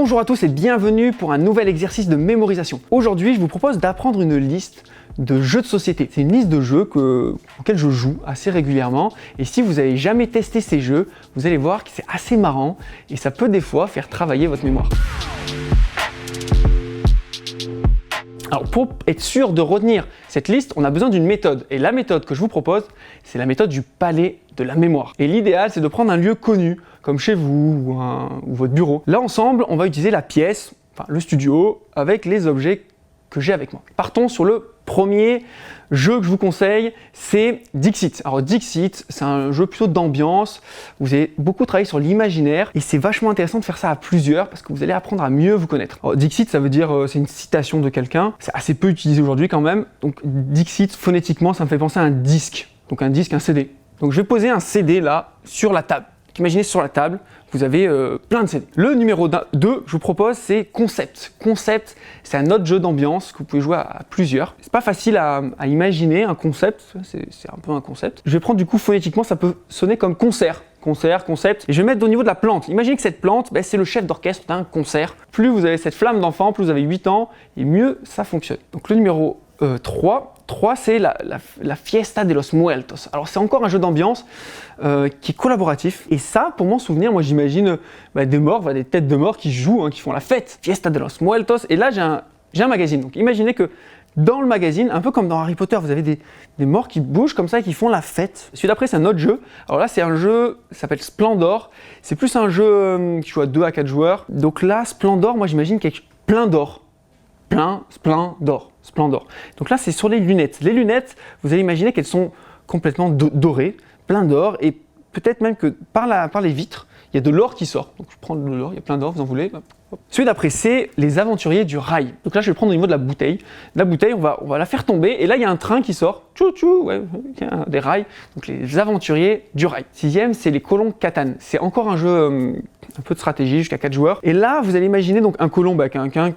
Bonjour à tous et bienvenue pour un nouvel exercice de mémorisation. Aujourd'hui, je vous propose d'apprendre une liste de jeux de société. C'est une liste de jeux auxquels je joue assez régulièrement et si vous n'avez jamais testé ces jeux, vous allez voir que c'est assez marrant et ça peut des fois faire travailler votre mémoire. Alors pour être sûr de retenir cette liste, on a besoin d'une méthode. Et la méthode que je vous propose, c'est la méthode du palais de la mémoire. Et l'idéal, c'est de prendre un lieu connu, comme chez vous ou votre bureau. Là, ensemble, on va utiliser la pièce, enfin le studio, avec les objets que j'ai avec moi. Partons sur le premier jeu que je vous conseille, c'est Dixit. Alors Dixit, c'est un jeu plutôt d'ambiance, vous avez beaucoup travaillé sur l'imaginaire et c'est vachement intéressant de faire ça à plusieurs parce que vous allez apprendre à mieux vous connaître. Alors, Dixit, ça veut dire, c'est une citation de quelqu'un, c'est assez peu utilisé aujourd'hui quand même, donc Dixit, phonétiquement, ça me fait penser à un disque, donc un disque, un CD. Donc je vais poser un CD là, sur la table. Imaginez sur la table, vous avez plein de CD. Le numéro 2, je vous propose, c'est Concept. Concept, c'est un autre jeu d'ambiance que vous pouvez jouer à plusieurs. C'est pas facile à imaginer un concept, c'est un peu un concept. Je vais prendre du coup phonétiquement, ça peut sonner comme concert. Concert, concept. Et je vais mettre au niveau de la plante. Imaginez que cette plante, c'est le chef d'orchestre d'un concert. Plus vous avez cette flamme d'enfant, plus vous avez 8 ans, et mieux ça fonctionne. Donc le numéro 3, c'est la Fiesta de los Muertos. Alors c'est encore un jeu d'ambiance qui est collaboratif. Et ça, pour m'en souvenir, moi j'imagine des morts, des têtes de morts qui jouent, qui font la fête. Fiesta de los Muertos. Et là j'ai un magazine. Donc imaginez que dans le magazine, un peu comme dans Harry Potter, vous avez des morts qui bougent comme ça et qui font la fête. Celui d'après, c'est un autre jeu. Alors là, c'est un jeu, ça s'appelle Splendor. C'est plus un jeu qui joue à 2 à 4 joueurs. Donc là, Splendor, moi j'imagine plein d'or. Splendor. Donc là, c'est sur les lunettes. Les lunettes, vous allez imaginer qu'elles sont complètement dorées, plein d'or, et peut-être même que par les vitres, il y a de l'or qui sort. Donc je prends de l'or, il y a plein d'or, vous en voulez. Celui d'après, c'est les aventuriers du rail. Donc là, je vais prendre au niveau de la bouteille. La bouteille, on va la faire tomber, et là, il y a un train qui sort. Tchou, des rails. Donc les aventuriers du rail. 6e, c'est les colons Catan. C'est encore un jeu un peu de stratégie, jusqu'à 4 joueurs. Et là, vous allez imaginer donc un colon, quelqu'un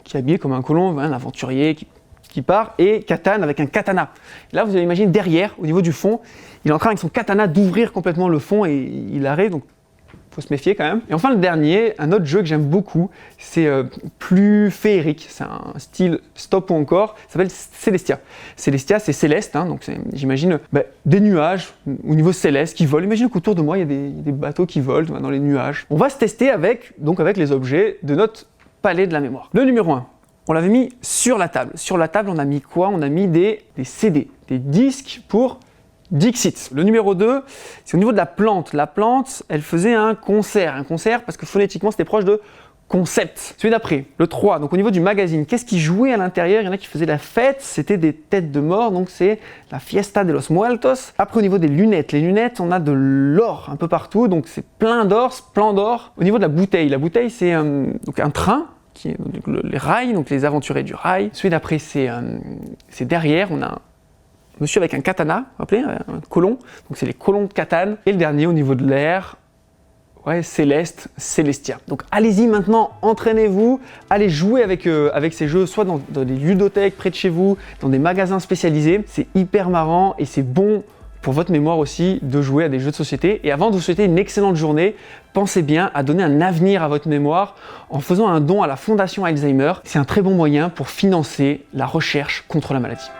qui est habillé comme un colon, un aventurier qui part, et Catan avec un katana. Et là, vous allez imaginer derrière, au niveau du fond, il est en train avec son katana d'ouvrir complètement le fond et il arrive, donc il faut se méfier quand même. Et enfin, le dernier, un autre jeu que j'aime beaucoup, c'est plus féerique, c'est un style stop ou encore, ça s'appelle Celestia. Celestia, c'est céleste, donc j'imagine des nuages au niveau céleste qui volent. Imaginez qu'autour de moi, il y a des bateaux qui volent dans les nuages. On va se tester avec les objets de notre palais de la mémoire. Le numéro 1, on l'avait mis sur la table. Sur la table, on a mis quoi? On a mis des CD, des disques pour Dixit. Le numéro 2, c'est au niveau de la plante. La plante, elle faisait un concert parce que phonétiquement, c'était proche de concept. Celui d'après, le 3, donc au niveau du magazine, qu'est-ce qui jouait à l'intérieur? Il y en a qui faisaient la fête, c'était des têtes de mort, donc c'est la Fiesta de los Muertos. Après, au niveau des lunettes, les lunettes, on a de l'or un peu partout, donc c'est plein d'or, splendor. Au niveau de la bouteille, c'est donc un train, qui est les rails, donc les aventuriers du rail. Celui d'après, c'est derrière, on a un monsieur avec un katana, vous vous rappelez, un colon, donc c'est les colons de Catan. Et le dernier, au niveau de l'air, Céleste, Celestia. Donc allez-y maintenant, entraînez-vous, allez jouer avec ces jeux, soit dans des ludothèques près de chez vous, dans des magasins spécialisés. C'est hyper marrant et c'est bon pour votre mémoire aussi de jouer à des jeux de société. Et avant de vous souhaiter une excellente journée, pensez bien à donner un avenir à votre mémoire en faisant un don à la Fondation Alzheimer. C'est un très bon moyen pour financer la recherche contre la maladie.